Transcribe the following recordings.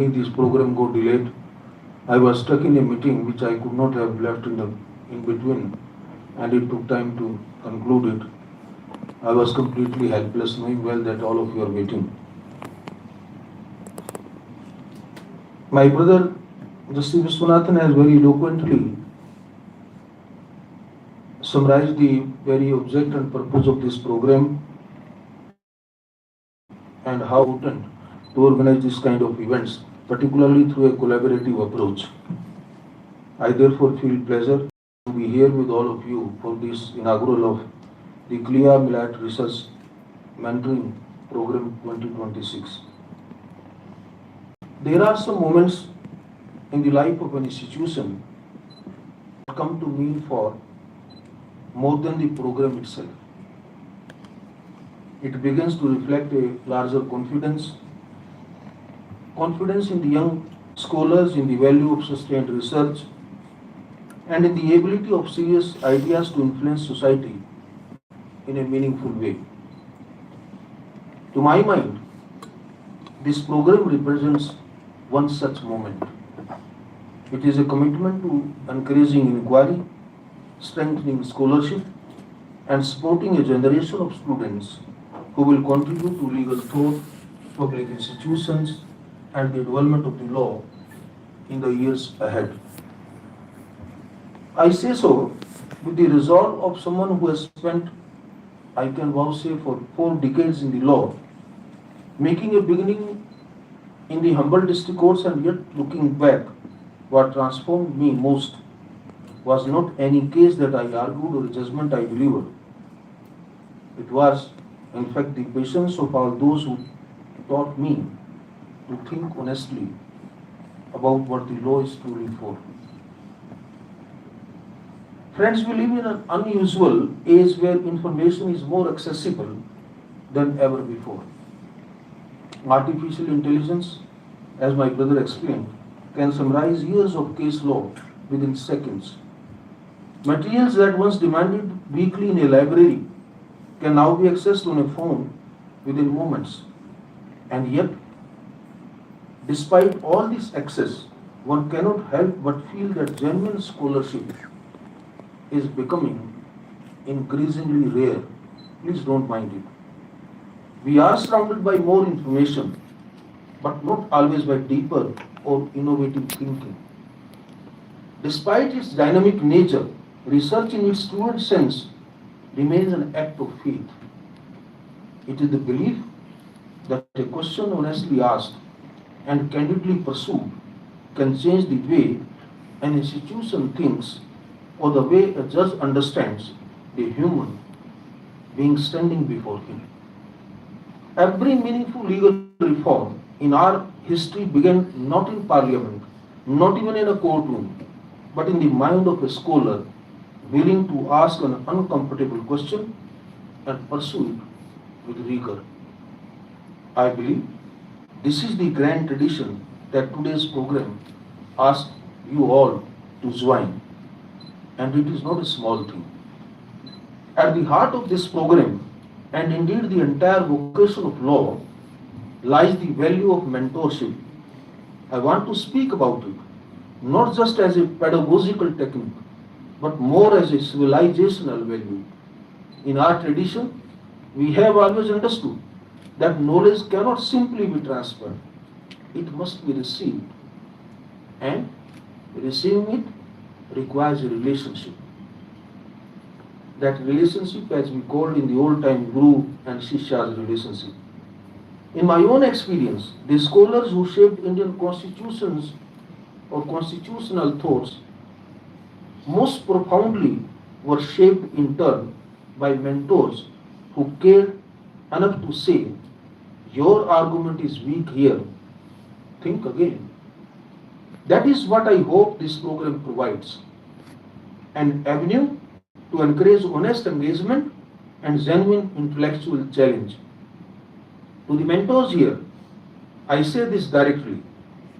this program got delayed. I was stuck in a meeting which I could not have left in between, and it took time to conclude it. I was completely helpless, knowing well that all of you are waiting. My brother Justice Viswanathan has very eloquently summarized the very object and purpose of this program and how important to organize this kind of events, particularly through a collaborative approach. I therefore feel pleasure to be here with all of you for this inaugural of the CLIA Millat Research Mentoring Program 2026. There are some moments in the life of an institution that come to mean for more than the program itself. It begins to reflect a larger confidence in the young scholars, in the value of sustained research, and in the ability of serious ideas to influence society in a meaningful way. To my mind, this program represents one such moment. It is a commitment to encouraging inquiry, strengthening scholarship, and supporting a generation of students who will contribute to legal thought, public institutions, and the development of the law in the years ahead. I say so with the resolve of someone who has spent, I can vouchsafe, for 4 decades in the law, making a beginning in the humble district courts, and yet looking back, what transformed me most was not any case that I argued or judgment I delivered. It was, in fact, the patience of all those who taught me to think honestly about what the law is truly for. Friends, we live in an unusual age where information is more accessible than ever before. Artificial intelligence, as my brother explained, can summarize years of case law within seconds. Materials that once demanded weekly in a library can now be accessed on a phone within moments. And yet, despite all this access, one cannot help but feel that genuine scholarship is becoming increasingly rare. Please don't mind it. We are surrounded by more information, but not always by deeper or innovative thinking. Despite its dynamic nature, research in its truest sense remains an act of faith. It is the belief that a question honestly asked and candidly pursued can change the way an institution thinks or the way a judge understands the human being standing before him. Every meaningful legal reform in our history began not in parliament, not even in a courtroom, but in the mind of a scholar willing to ask an uncomfortable question and pursue it with rigor. I believe this is the grand tradition that today's program asks you all to join, and it is not a small thing. At the heart of this program, and indeed the entire vocation of law, lies the value of mentorship. I want to speak about it, not just as a pedagogical technique, but more as a civilizational value. In our tradition, we have always understood that knowledge cannot simply be transferred, it must be received. And receiving it requires a relationship. That relationship, as we called in the old time, Guru and Shishya's relationship. In my own experience, the scholars who shaped Indian constitutions or constitutional thoughts most profoundly were shaped in turn by mentors who cared enough to say, your argument is weak here, think again. That is what I hope this program provides, an avenue to encourage honest engagement and genuine intellectual challenge. To the mentors here, I say this directly.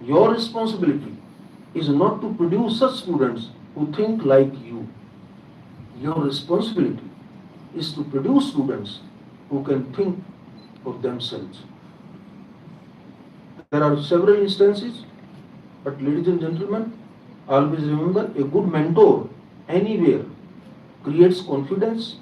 Your responsibility is not to produce such students who think like you. Your responsibility is to produce students who can think for themselves. are several instances, but ladies and gentlemen, always remember a good mentor anywhere creates confidence,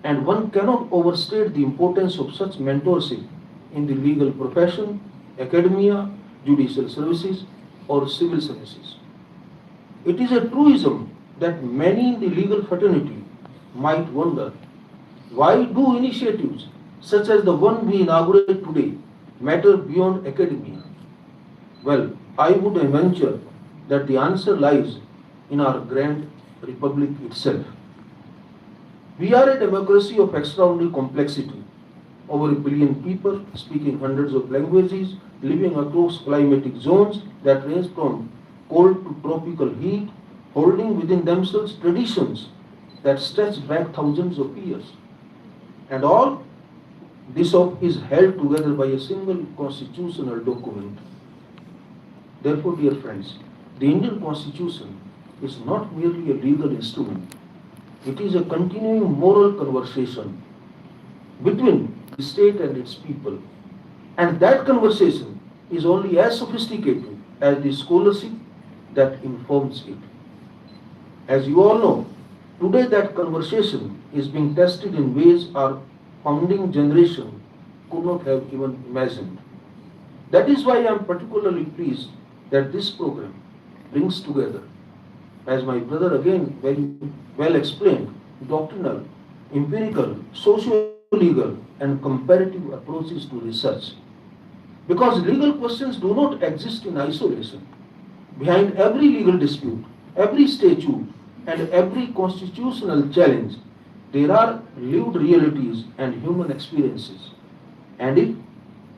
and one cannot overstate the importance of such mentorship in the legal profession, academia, judicial services, or civil services. It is a truism that many in the legal fraternity might wonder, why do initiatives such as the one we inaugurate today matter beyond academia? Well, I would venture that the answer lies in our grand republic itself. We are a democracy of extraordinary complexity. Over a billion people speaking hundreds of languages, living across climatic zones that range from cold to tropical heat, holding within themselves traditions that stretch back thousands of years. And all this is held together by a single constitutional document. Therefore, dear friends, the Indian Constitution is not merely a legal instrument. It is a continuing moral conversation between the state and its people. And that conversation is only as sophisticated as the scholarship that informs it. As you all know, today that conversation is being tested in ways our founding generation could not have even imagined. That is why I am particularly pleased that this program brings together, as my brother again very well explained, doctrinal, empirical, socio-legal, and comparative approaches to research. Because legal questions do not exist in isolation. Behind every legal dispute, every statute, and every constitutional challenge, there are lived realities and human experiences. And if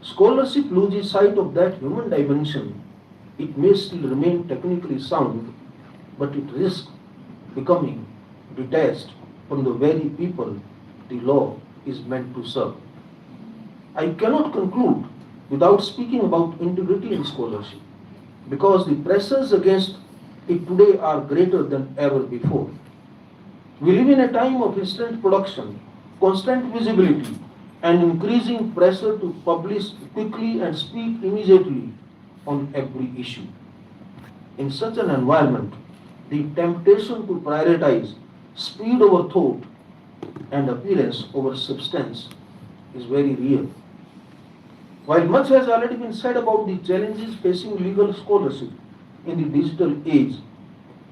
scholarship loses sight of that human dimension, it may still remain technically sound, but it risks becoming detached from the very people the law is meant to serve. I cannot conclude without speaking about integrity in scholarship, because the pressures against it today are greater than ever before. We live in a time of instant production, constant visibility, and increasing pressure to publish quickly and speak immediately on every issue. In such an environment, the temptation to prioritize speed over thought and appearance over substance is very real. While much has already been said about the challenges facing legal scholarship in the digital age,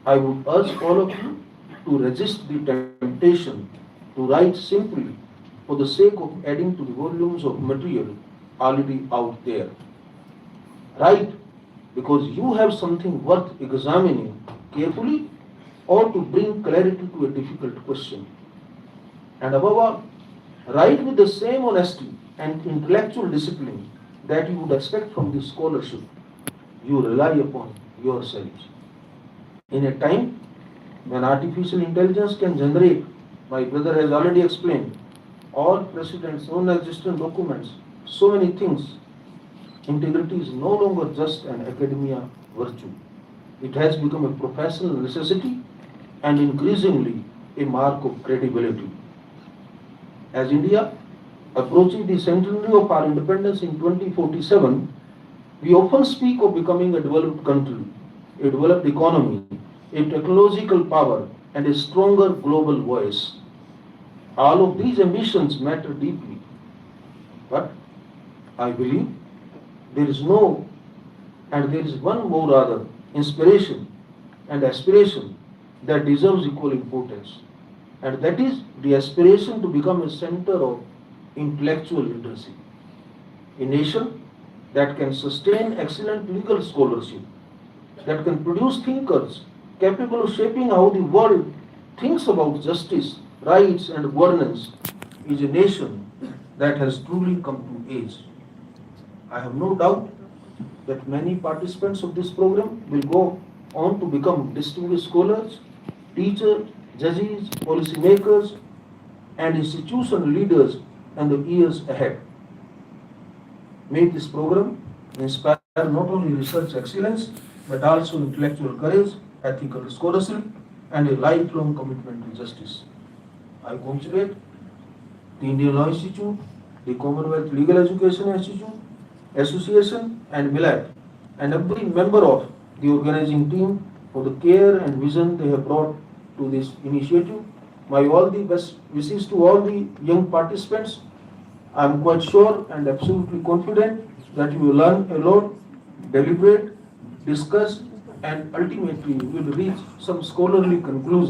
I would urge all of you to resist the temptation to write simply for the sake of adding to the volumes of material already out there. Write because you have something worth examining carefully or to bring clarity to a difficult question. And above all, write with the same honesty and intellectual discipline that you would expect from the scholarship you rely upon yourselves. In a time when artificial intelligence can generate, my brother has already explained, all precedents, non-existent documents, so many things, integrity is no longer just an academia virtue. It has become a professional necessity and increasingly a mark of credibility. As India approaching the centenary of our independence in 2047, we often speak of becoming a developed country, a developed economy, a technological power, and a stronger global voice. All of these ambitions matter deeply. But I believe there is one more rather, inspiration and aspiration that deserves equal importance. And that is the aspiration to become a center of intellectual literacy. A nation that can sustain excellent legal scholarship, that can produce thinkers capable of shaping how the world thinks about justice, rights, and governance, is a nation that has truly come to age. I have no doubt that many participants of this program will go on to become distinguished scholars, teachers, judges, policymakers, and institutional leaders in the years ahead. May this program inspire not only research excellence, but also intellectual courage, ethical scholarship, and a lifelong commitment to justice. I congratulate the Indian Law Institute, the Commonwealth Legal Education Institute, Association and Millet, and every member of the organizing team for the care and vision they have brought to this initiative. My all the best wishes to all the young participants. I am quite sure and absolutely confident that you will learn a lot, deliberate, discuss, and ultimately will reach some scholarly conclusions.